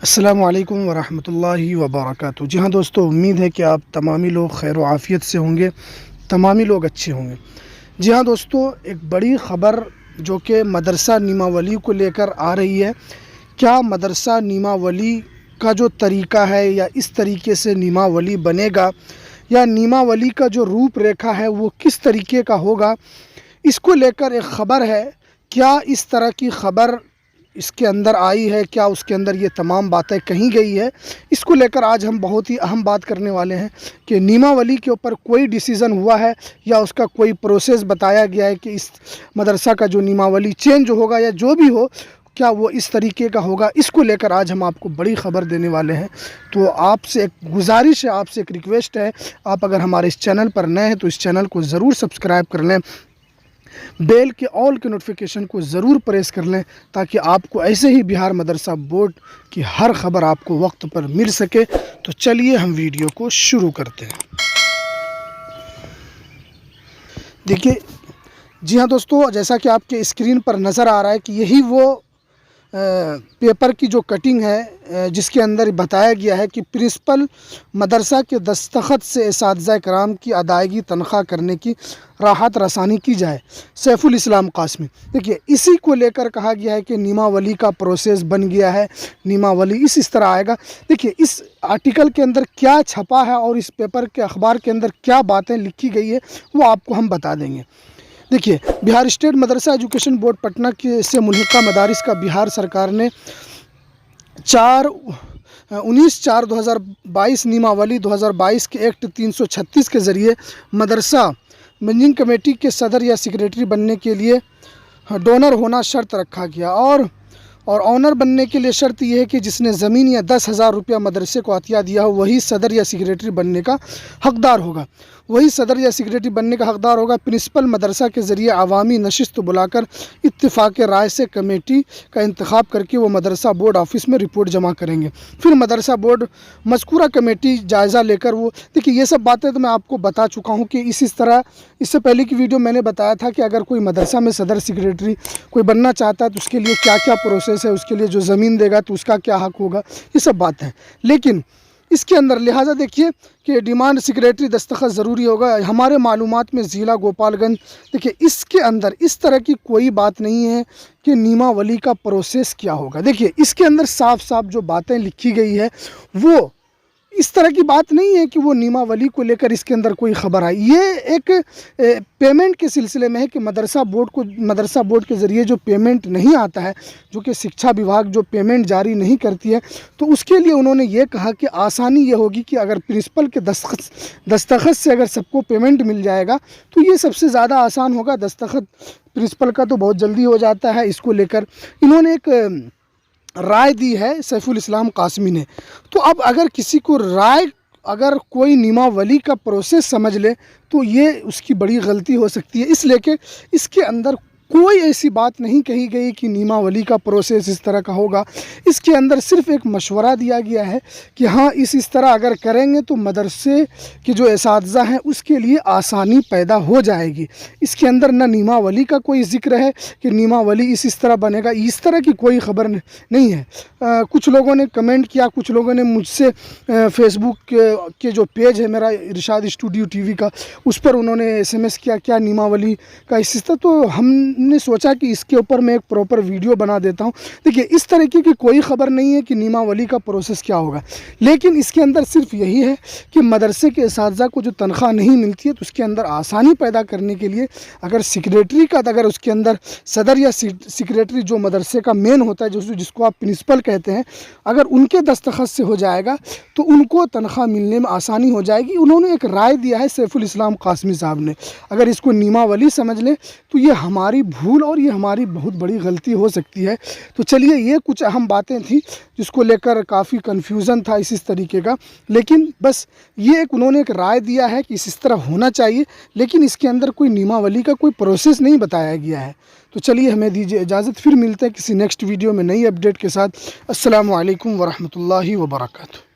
السلام علیکم ورحمۃ اللہ وبرکاتہ۔ جی ہاں دوستو، امید ہے کہ آپ تمامی لوگ خیر و عافیت سے ہوں گے، تمامی لوگ اچھے ہوں گے۔ جی ہاں دوستو، ایک بڑی خبر جو کہ مدرسہ نیما ولی کو لے کر آ رہی ہے۔ کیا مدرسہ نیما ولی کا جو طریقہ ہے یا اس طریقے سے نیما ولی بنے گا، یا نیما ولی کا جو روپ ریکھا ہے وہ کس طریقے کا ہوگا، اس کو لے کر ایک خبر ہے۔ کیا اس طرح کی خبر اس کے اندر آئی ہے؟ کیا اس کے اندر یہ تمام باتیں کہیں گئی ہے؟ اس کو لے کر آج ہم بہت ہی اہم بات کرنے والے ہیں کہ نیما ولی کے اوپر کوئی ڈیسیزن ہوا ہے یا اس کا کوئی پروسیس بتایا گیا ہے کہ اس مدرسہ کا جو نیما ولی چینج ہوگا یا جو بھی ہو، کیا وہ اس طریقے کا ہوگا؟ اس کو لے کر آج ہم آپ کو بڑی خبر دینے والے ہیں۔ تو آپ سے ایک گزارش ہے، آپ سے ایک ریکویسٹ ہے، آپ اگر ہمارے اس چینل پر نئے ہیں تو اس چینل کو ضرور سبسکرائب کر لیں، بیل کے آل کے نوٹیفیکیشن کو ضرور پریس کر لیں، تاکہ آپ کو ایسے ہی بہار مدرسہ بورڈ کی ہر خبر آپ کو وقت پر مل سکے۔ تو چلیے ہم ویڈیو کو شروع کرتے ہیں۔ دیکھیے، جی ہاں دوستو، جیسا کہ آپ کے اسکرین پر نظر آ رہا ہے کہ یہی وہ پیپر کی جو کٹنگ ہے جس کے اندر بتایا گیا ہے کہ پرنسپل مدرسہ کے دستخط سے اساتذہ کرام کی ادائیگی تنخواہ کرنے کی راحت رسانی کی جائے، سیف الاسلام قاسمی۔ دیکھیے، اسی کو لے کر کہا گیا ہے کہ نیما ولی کا پروسیس بن گیا ہے، نیما ولی اس طرح آئے گا۔ دیکھیے، اس آرٹیکل کے اندر کیا چھپا ہے اور اس پیپر کے اخبار کے اندر کیا باتیں لکھی گئی ہے وہ آپ کو ہم بتا دیں گے۔ دیکھیے، بہار اسٹیٹ مدرسہ ایجوکیشن بورڈ پٹنہ سے ملحقہ مدارس کا بہار سرکار نے 19/4/2022 نیما ولی 2022 کے ایکٹ 336 کے ذریعے مدرسہ مینجنگ کمیٹی کے صدر یا سیکریٹری بننے کے لیے ڈونر ہونا شرط رکھا گیا، اور آنر بننے کے لیے شرط یہ ہے کہ جس نے زمین یا 10,000 روپیہ مدرسے کو عطیہ دیا ہو وہی صدر یا سیکریٹری بننے کا حقدار ہوگا۔ پرنسپل مدرسہ کے ذریعے عوامی نشست بلا کر اتفاق رائے سے کمیٹی کا انتخاب کر کے وہ مدرسہ بورڈ آفس میں رپورٹ جمع کریں گے۔ پھر مدرسہ بورڈ مذکورہ کمیٹی جائزہ لے کر دیکھیے، یہ سب باتیں تو میں آپ کو بتا چکا ہوں کہ اس طرح اس سے پہلے کی ویڈیو میں نے بتایا تھا کہ اگر کوئی مدرسہ میں صدر سیکریٹری کوئی بننا چاہتا ہے تو اس کے لیے کیا کیا پروسیس ہے، اس کے لیے جو زمین دے گا تو اس کا کیا حق ہوگا، یہ سب باتیں ہیں۔ لیکن اس کے اندر لہٰذا دیکھیے کہ ڈیمانڈ سیکریٹری دستخط ضروری ہوگا۔ ہمارے معلومات میں ضلع گوپال گنج، دیکھیے اس کے اندر اس طرح کی کوئی بات نہیں ہے کہ نیما ولی کا پروسیس کیا ہوگا۔ دیکھیے، اس کے اندر صاف صاف جو باتیں لکھی گئی ہے وہ اس طرح کی بات نہیں ہے کہ وہ نیما ولی کو لے کر اس کے اندر کوئی خبر آئی۔ یہ ایک پیمنٹ کے سلسلے میں ہے کہ مدرسہ بورڈ کے ذریعے جو پیمنٹ نہیں آتا ہے، جو کہ شکچھا وبھاگ جو پیمنٹ جاری نہیں کرتی ہے، تو اس کے لیے انہوں نے یہ کہا کہ آسانی یہ ہوگی کہ اگر پرنسپل کے دستخط سے اگر سب کو پیمنٹ مل جائے گا تو یہ سب سے زیادہ آسان ہوگا۔ دستخط پرنسپل کا تو بہت جلدی ہو جاتا ہے۔ اس کو لے کر انہوں نے ایک رائے دی ہے سیف الاسلام قاسمی نے۔ تو اب اگر کسی کو اگر کوئی نیما ولی کا پروسیس سمجھ لے تو یہ اس کی بڑی غلطی ہو سکتی ہے، اس لیے کہ اس کے اندر کوئی ایسی بات نہیں کہی گئی کہ نیما ولی کا پروسیس اس طرح کا ہوگا۔ اس کے اندر صرف ایک مشورہ دیا گیا ہے کہ ہاں اس طرح اگر کریں گے تو مدرسے کے جو اساتذہ ہیں اس کے لیے آسانی پیدا ہو جائے گی۔ اس کے اندر نہ نیما ولی کا کوئی ذکر ہے کہ نیما ولی اس طرح بنے گا، اس طرح کی کوئی خبر نہیں ہے۔ کچھ لوگوں نے کمنٹ کیا، کچھ لوگوں نے مجھ سے فیس بک کے جو پیج ہے میرا ارشاد اسٹوڈیو ٹی وی کا، اس پر انہوں نے SMS کیا کیا نیما ولی کا اس طرح، تو ہم نے سوچا کہ اس کے اوپر میں ایک پراپر ویڈیو بنا دیتا ہوں۔ دیکھیے، اس طریقے کی کوئی خبر نہیں ہے کہ نیما ولی کا پروسیس کیا ہوگا، لیکن اس کے اندر صرف یہی ہے کہ مدرسے کے اساتذہ کو جو تنخواہ نہیں ملتی ہے تو اس کے اندر آسانی پیدا کرنے کے لیے اگر سیکریٹری کا اگر اس کے اندر صدر یا سیکریٹری جو مدرسے کا مین ہوتا ہے، جس کو آپ پرنسپل کہتے ہیں، اگر ان کے دستخط سے ہو جائے گا تو ان کو تنخواہ ملنے میں آسانی ہو جائے گی۔ انہوں نے ایک رائے دیا ہے سیف الاسلام قاسمی صاحب نے، اگر اس کو نیما ولی سمجھ لیں تو یہ ہماری بھول اور یہ ہماری بہت بڑی غلطی ہو سکتی ہے۔ تو چلیے، یہ کچھ اہم باتیں تھیں جس کو لے کر کافی کنفیوژن تھا اس طریقے کا، لیکن بس یہ انہوں نے ایک رائے دیا ہے کہ اس طرح ہونا چاہیے، لیکن اس کے اندر کوئی نیما ولی کا کوئی پروسیس نہیں بتایا گیا ہے۔ تو چلیے، ہمیں دیجیے اجازت، پھر ملتے ہیں کسی نیکسٹ ویڈیو میں نئی اپڈیٹ کے ساتھ۔ السلام علیکم ورحمۃ اللہ وبرکاتہ۔